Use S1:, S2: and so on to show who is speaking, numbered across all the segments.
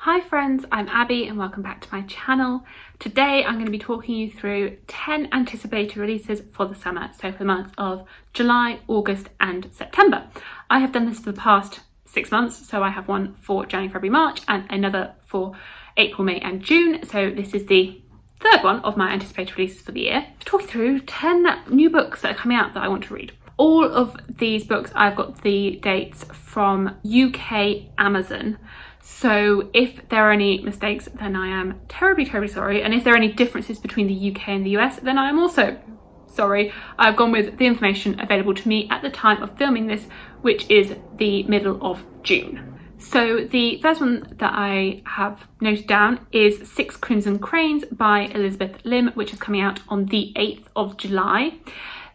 S1: Hi friends, I'm Abby and welcome back to my channel. Today I'm going to be talking you through 10 anticipated releases for the summer, so for the months of July, August and September. I have done this for the past 6 months, so I have one for January, February, March and another for April, May and June, so this is the third one of my anticipated releases for the year. To talk you through 10 new books that are coming out that I want to read. All of these books, I've got the dates from UK Amazon. So if there are any mistakes, then I am terribly sorry. And if there are any differences between the UK and the US, then I am also sorry. I've gone with the information available to me at the time of filming this, which is the middle of June. So the first one that I have noted down is Six Crimson Cranes by Elizabeth Lim, which is coming out on the 8th of July.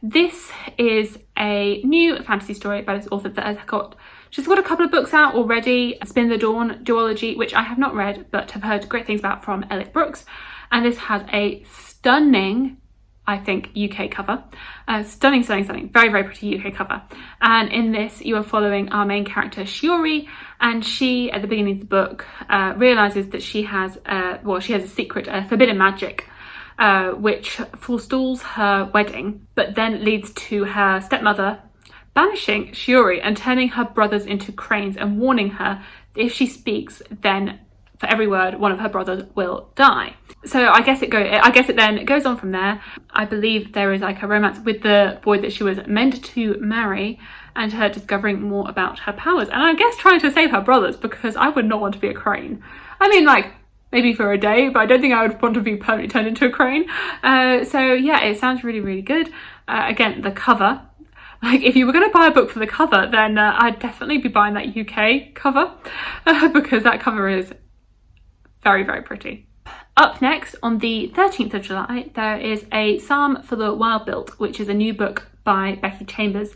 S1: This is a new fantasy story by this author that she's got a couple of books out already. Spin the Dawn duology, which I have not read but have heard great things about from Elliot Brooks. And this has a stunning, I think, UK cover. Stunning, very pretty UK cover. And in this you are following our main character Shiori, and she at the beginning of the book realizes that she has a secret, forbidden magic, which forestalls her wedding, but then leads to her stepmother banishing Shiori and turning her brothers into cranes and warning her that if she speaks, then for every word, one of her brothers will die. So I guess it then goes on from there. I believe there is like a romance with the boy that she was meant to marry and her discovering more about her powers. And I guess trying to save her brothers, because I would not want to be a crane. I mean, like, maybe for a day, but I don't think I would want to be permanently turned into a crane. So yeah, it sounds really good. Again, the cover. Like, if you were going to buy a book for the cover, then I'd definitely be buying that UK cover because that cover is very pretty. Up next, on the 13th of July, there is a Psalm for the Wild Built, which is a new book by Becky Chambers.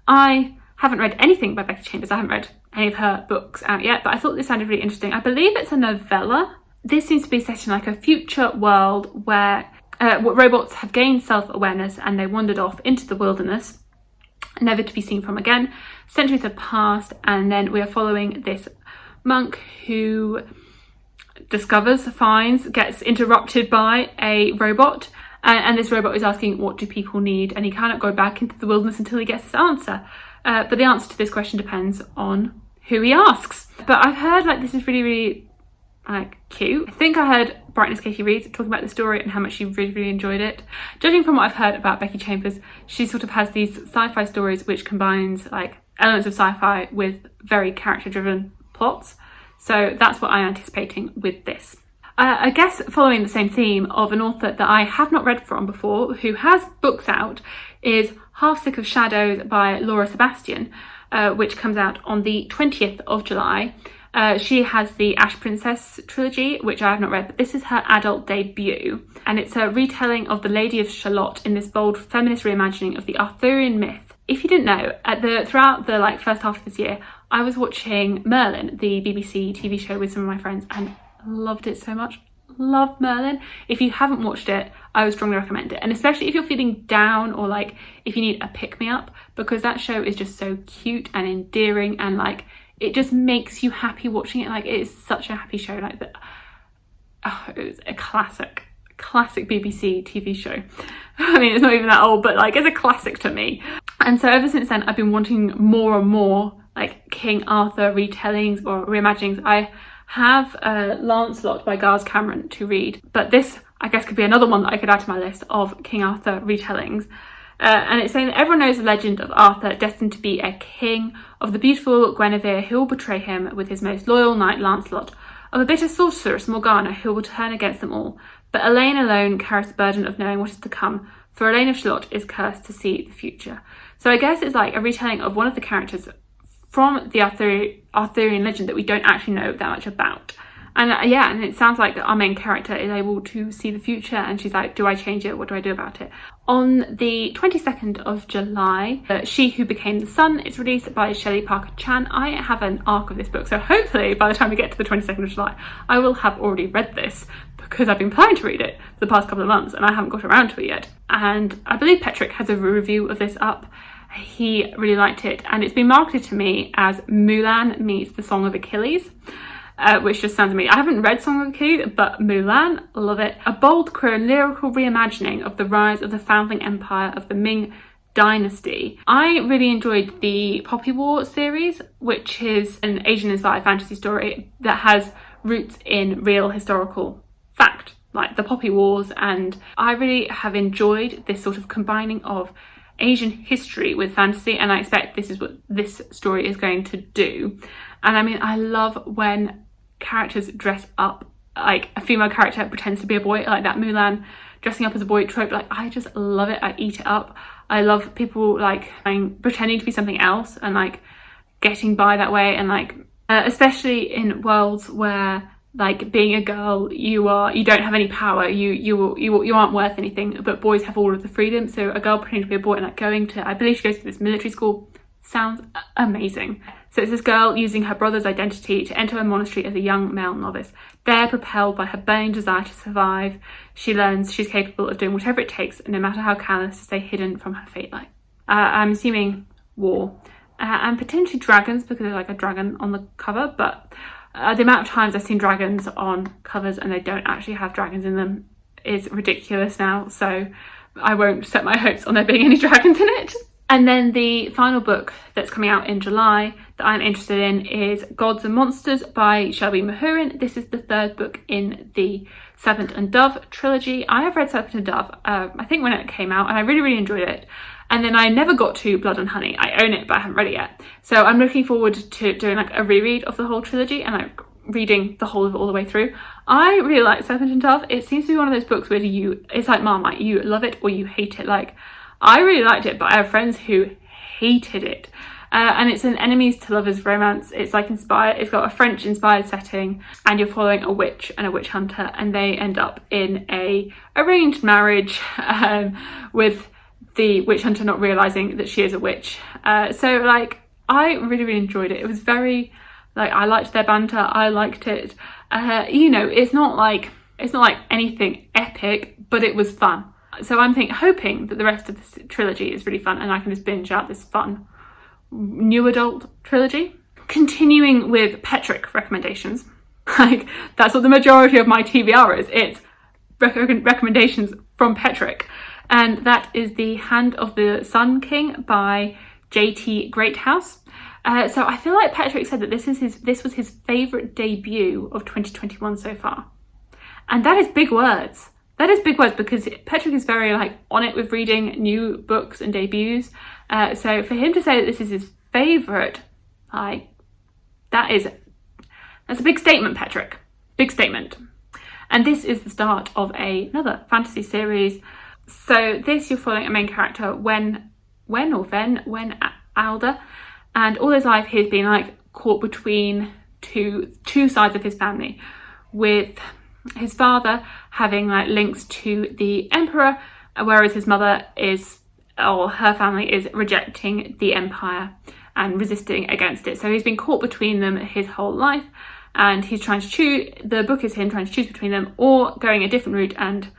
S1: I haven't read anything by Becky Chambers. I haven't read any of her books out yet, but I thought this sounded really interesting. I believe it's a novella. This seems to be set in like a future world where robots have gained self-awareness and they wandered off into the wilderness, never to be seen from again. Centuries have passed, and then we are following this monk who gets interrupted by a robot, and this robot is asking, what do people need? And he cannot go back into the wilderness until he gets his answer. But the answer to this question depends on who he asks. But I've heard like this is really like cute. I think I heard Brightness Katie Reed talking about the story and how much she really enjoyed it. Judging from what I've heard about Becky Chambers, she sort of has these sci-fi stories which combines like elements of sci-fi with very character-driven plots. So that's what I'm anticipating with this. I guess following the same theme of an author that I have not read from before, who has books out, is Half Sick of Shadows by Laura Sebastian, which comes out on the 20th of July. She has the Ash Princess trilogy, which I have not read, but this is her adult debut. And it's a retelling of the Lady of Shalott in this bold feminist reimagining of the Arthurian myth. If you didn't know, throughout the first half of this year, I was watching Merlin, the BBC TV show, with some of my friends, and loved it so much. Love Merlin. If you haven't watched it, I would strongly recommend it. And especially if you're feeling down, or like if you need a pick-me-up, because that show is just so cute and endearing, and like it just makes you happy watching it. Like, it is such a happy show. Like, it was a classic BBC TV show. I mean, it's not even that old, but like it's a classic to me. And so ever since then, I've been wanting more and more like King Arthur retellings or reimaginings. I have Lancelot by Giles Cameron to read, but this I guess could be another one that I could add to my list of King Arthur retellings. And it's saying that everyone knows the legend of Arthur, destined to be a king, of the beautiful Guinevere who will betray him with his most loyal knight Lancelot, of a bitter sorceress Morgana who will turn against them all. But Elaine alone carries the burden of knowing what is to come, for Elaine of Shalott is cursed to see the future. So I guess it's like a retelling of one of the characters from the Arthurian legend that we don't actually know that much about. And and it sounds like our main character is able to see the future, and she's like, do I change it? What do I do about it? On the 22nd of July, She Who Became the Sun is released by Shelley Parker Chan. I have an arc of this book, so hopefully by the time we get to the 22nd of July, I will have already read this, because I've been planning to read it for the past couple of months and I haven't got around to it yet. And I believe Petrick has a review of this up. He really liked it, and it's been marketed to me as Mulan meets The Song of Achilles. which just sounds amazing. I haven't read Song of the Kid, but Mulan, love it. A bold, queer and lyrical reimagining of the rise of the founding empire of the Ming Dynasty. I really enjoyed the Poppy War series, which is an Asian-inspired fantasy story that has roots in real historical fact, like the Poppy Wars, and I really have enjoyed this sort of combining of Asian history with fantasy, and I expect this is what this story is going to do. And I mean, I love when characters dress up, like a female character pretends to be a boy, like that Mulan dressing up as a boy trope. Like, I just love it. I eat it up. I love people like pretending to be something else and like getting by that way, and like especially in worlds where like being a girl, you don't have any power, you aren't worth anything, but boys have all of the freedom. So a girl pretending to be a boy and like going to, I believe she goes to this military school, sounds amazing. So it's this girl using her brother's identity to enter a monastery as a young male novice. There, propelled by her burning desire to survive, she learns she's capable of doing whatever it takes, no matter how callous, to stay hidden from her fate. Like I'm assuming war and potentially dragons, because there's like a dragon on the cover, but the amount of times I've seen dragons on covers and they don't actually have dragons in them is ridiculous now, so I won't set my hopes on there being any dragons in it. And then the final book that's coming out in July that I'm interested in is Gods and Monsters by Shelby Mahurin. This is the third book in the Serpent and Dove trilogy. I have read Serpent and Dove, I think when it came out, and I really enjoyed it. And then I never got to Blood and Honey. I own it, but I haven't read it yet. So I'm looking forward to doing like a reread of the whole trilogy and like reading the whole of it all the way through. I really like Serpent and Dove. It seems to be one of those books where it's like Marmite, you love it or you hate it. Like, I really liked it, but I have friends who hated it. And it's an enemies to lovers romance. It's like inspired, it's got a French inspired setting, and you're following a witch and a witch hunter, and they end up in a arranged marriage with the witch hunter not realizing that she is a witch. So like, I really enjoyed it. It was very, like, I liked their banter. I liked it. You know, it's not like anything epic, but it was fun. So I'm hoping that the rest of this trilogy is really fun and I can just binge out this fun new adult trilogy. Continuing with Petrick recommendations, like that's what the majority of my TBR is. It's recommendations from Petrick, and that is The Hand of the Sun King by J.T. Greathouse. So I feel like Petrick said that this was his favourite debut of 2021 so far, and that is big words. That is big words, because Petrick is very like on it with reading new books and debuts. So for him to say that this is his favourite, like that's a big statement, Petrick. Big statement. And this is the start of another fantasy series. So this, you're following a main character, Wen Alder, and all his life he's been like caught between two sides of his family, with his father having like links to the emperor, whereas his mother her family is rejecting the empire and resisting against it. So he's been caught between them his whole life, and he's trying to choose, the book is him trying to choose between them or going a different route and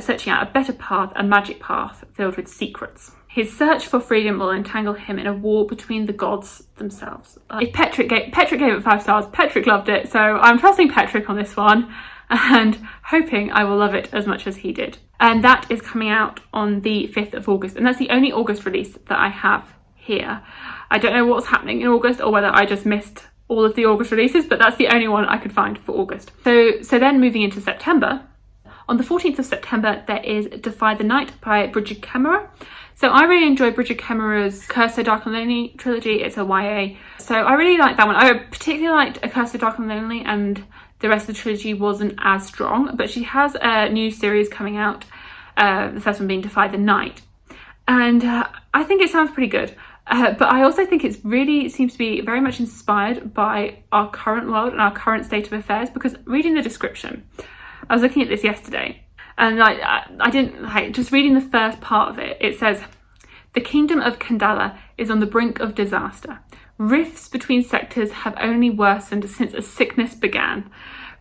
S1: searching out a better path, a magic path filled with secrets. His search for freedom will entangle him in a war between the gods themselves. If Petrick gave it 5 stars, Petrick loved it, so I'm trusting Petrick on this one and hoping I will love it as much as he did. And that is coming out on the 5th of August, and that's the only August release that I have here. I don't know what's happening in August or whether I just missed all of the August releases, but that's the only one I could find for August. So then moving into September, on the 14th of September, there is Defy the Night by Bridget Kemmerer. So I really enjoyed Bridget Kemmerer's Curse of Dark and Lonely trilogy. It's a YA. So I really liked that one. I particularly liked A Curse of Dark and Lonely, and the rest of the trilogy wasn't as strong, but she has a new series coming out, the first one being Defy the Night. And I think it sounds pretty good. But I also think it really seems to be very much inspired by our current world and our current state of affairs, because reading the description, I was looking at this yesterday, and like I didn't like just reading the first part of it. It says, the kingdom of Kandala is on the brink of disaster. Rifts between sectors have only worsened since a sickness began,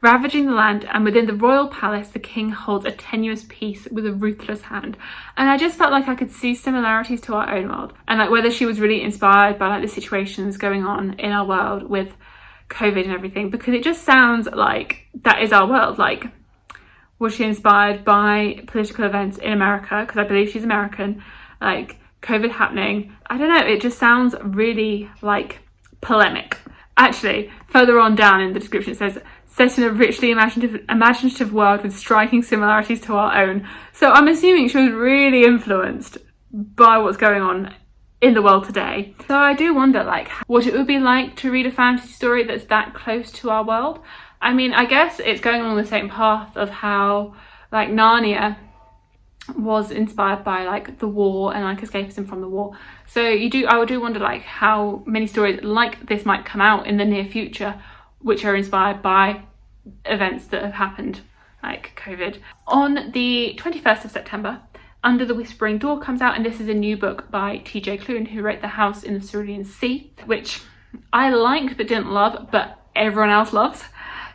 S1: ravaging the land, and within the royal palace the king holds a tenuous peace with a ruthless hand. And I just felt like I could see similarities to our own world, and like whether she was really inspired by like the situations going on in our world with COVID and everything, because it just sounds like that is our world. Like, was she inspired by political events in America? Because I believe she's American. Like, COVID happening. I don't know, it just sounds really like polemic. Actually, further on down in the description it says, set in a richly imaginative world with striking similarities to our own. So I'm assuming she was really influenced by what's going on in the world today. So I do wonder like what it would be like to read a fantasy story that's that close to our world. I mean, I guess it's going along the same path of how like Narnia was inspired by like the war and like escapism from the war. So I do wonder like how many stories like this might come out in the near future which are inspired by events that have happened like COVID. On the 21st of September, Under the Whispering Door comes out, and this is a new book by TJ Klune, who wrote The House in the Cerulean Sea, which I liked but didn't love, but everyone else loves.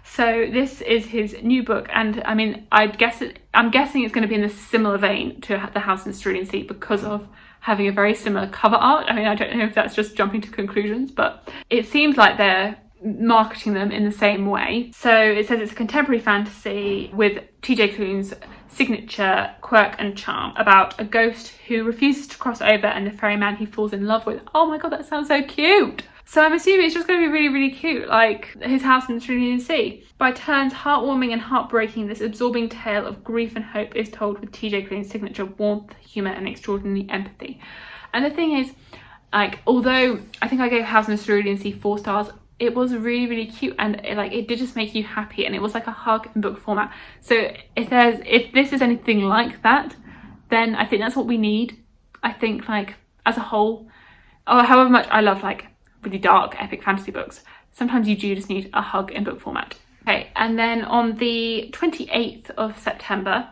S1: So this is his new book, and I mean, I'm guessing it's going to be in a similar vein to The House in the Cerulean Sea because of having a very similar cover art. I mean, I don't know if that's just jumping to conclusions, but it seems like they're marketing them in the same way. So it says it's a contemporary fantasy with TJ Klune's signature quirk and charm about a ghost who refuses to cross over and the ferryman he falls in love with. Oh my god, that sounds so cute. So I'm assuming it's just going to be really, really cute, like his house in the Cerulean Sea. By turns heartwarming and heartbreaking, this absorbing tale of grief and hope is told with TJ Klune's signature warmth, humour and extraordinary empathy. And the thing is, like, although I think I gave House in the Cerulean Sea 4 stars, it was really, really cute, and it did just make you happy, and it was like a hug in book format. So if this is anything like that, then I think that's what we need. I think like as a whole, however much I love like really dark epic fantasy books, sometimes you do just need a hug in book format. Okay, and then on the 28th of September,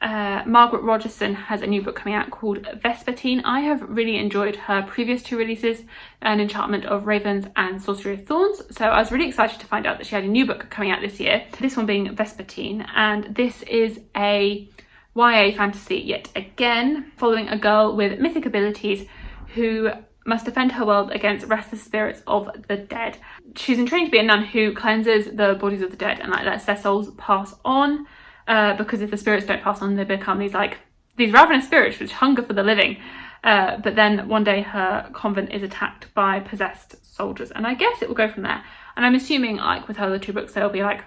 S1: Margaret Rogerson has a new book coming out called Vespertine. I have really enjoyed her previous 2 releases, An Enchantment of Ravens and Sorcery of Thorns, so I was really excited to find out that she had a new book coming out this year, this one being Vespertine, and this is a YA fantasy yet again, following a girl with mythic abilities who must defend her world against restless spirits of the dead. She's in training to be a nun who cleanses the bodies of the dead and like lets their souls pass on, because if the spirits don't pass on, they become these ravenous spirits which hunger for the living. But then one day her convent is attacked by possessed soldiers, and I guess it will go from there. And I'm assuming like with her other 2 books there'll be like,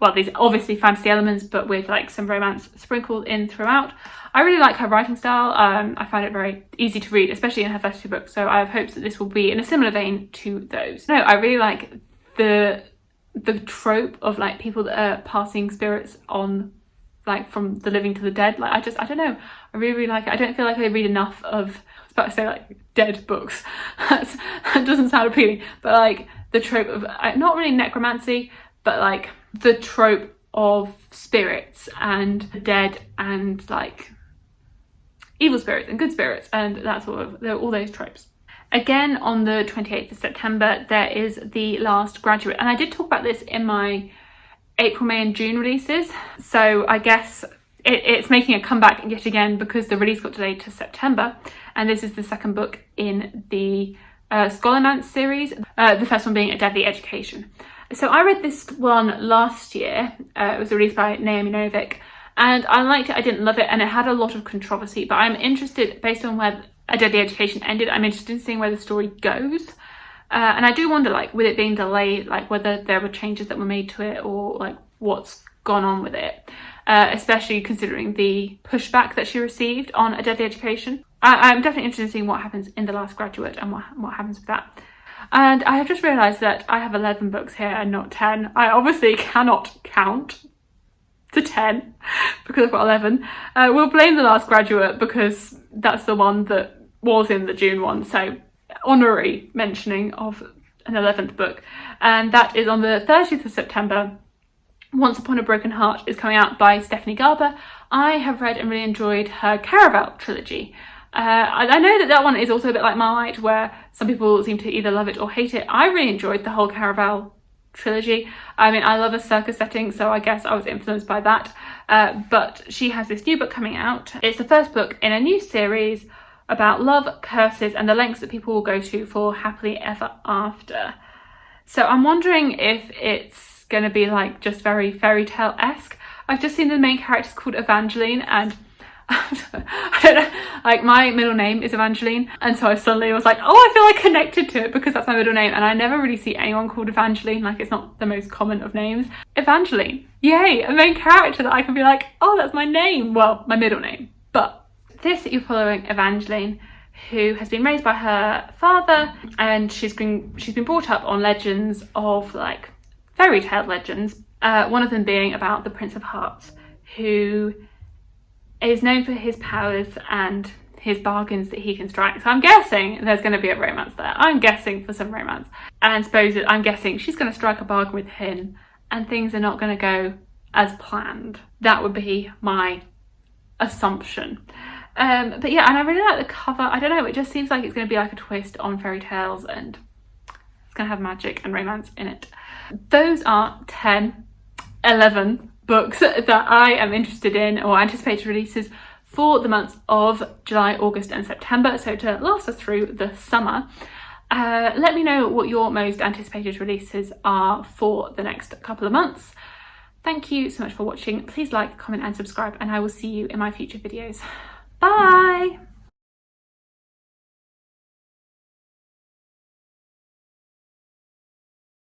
S1: well, these obviously fantasy elements but with like some romance sprinkled in throughout. I really like her writing style. I find it very easy to read, especially in her first 2 books, so I have hopes that this will be in a similar vein to those. No, I really like the trope of like people that are passing spirits on, like from the living to the dead. Like I don't know, I really, really like it. I don't feel like I read enough of, I was about to say like dead books, that doesn't sound appealing, but like the trope of not really necromancy, but like the trope of spirits and the dead and like evil spirits and good spirits and that sort of, all those tropes. Again, on the 28th of September, there is The Last Graduate, and I did talk about this in my April, May and June releases, so I guess it's making a comeback yet again because the release got delayed to September, and this is the second book in the Scholarmance series, the first one being A Deadly Education. So I read this one last year. It was released by Naomi Novik, and I liked it. I didn't love it, and it had a lot of controversy, but I'm interested, based on where A Deadly Education ended, I'm interested in seeing where the story goes. And I do wonder, like, with it being delayed, like whether there were changes that were made to it or like what's gone on with it, especially considering the pushback that she received on A Deadly Education. I'm definitely interested in seeing what happens in The Last Graduate and what happens with that. And I have just realised that I have 11 books here and not 10. I obviously cannot count to 10 because I've got 11. We'll blame The Last Graduate because that's the one that was in the June one, so honorary mentioning of an 11th book. And that is on the 30th of September. Once Upon a Broken Heart is coming out by Stephanie Garber. I have read and really enjoyed her Caraval trilogy. I know that one is also a bit like Marmite, where some people seem to either love it or hate it. I really enjoyed the whole Caraval trilogy. I mean, I love a circus setting, so I guess I was influenced by that. But she has this new book coming out. It's the first book in a new series about love, curses, and the lengths that people will go to for happily ever after. So I'm wondering if it's going to be like just very fairy tale-esque. I've just seen the main character's called Evangeline, and I don't know, like my middle name is Evangeline, and so I suddenly was like, oh, I feel like connected to it because that's my middle name, and I never really see anyone called Evangeline. Like, it's not the most common of names. Evangeline, yay, a main character that I can be like, oh, that's my name, well, my middle name. But this, you're following Evangeline, who has been raised by her father, and she's been brought up on legends of like fairy tale legends, one of them being about the Prince of Hearts, who is known for his powers and his bargains that he can strike. So I'm guessing there's going to be a romance there. I'm guessing for some romance. And I'm guessing she's going to strike a bargain with him and things are not going to go as planned. That would be my assumption. But yeah, and I really like the cover. I don't know, it just seems like it's going to be like a twist on fairy tales and it's going to have magic and romance in it. Those are 11 books that I am interested in or anticipated releases for the months of July, August and September, so to last us through the summer. Let me know what your most anticipated releases are for the next couple of months. Thank you so much for watching. Please like, comment and subscribe, and I will see you in my future videos. Bye!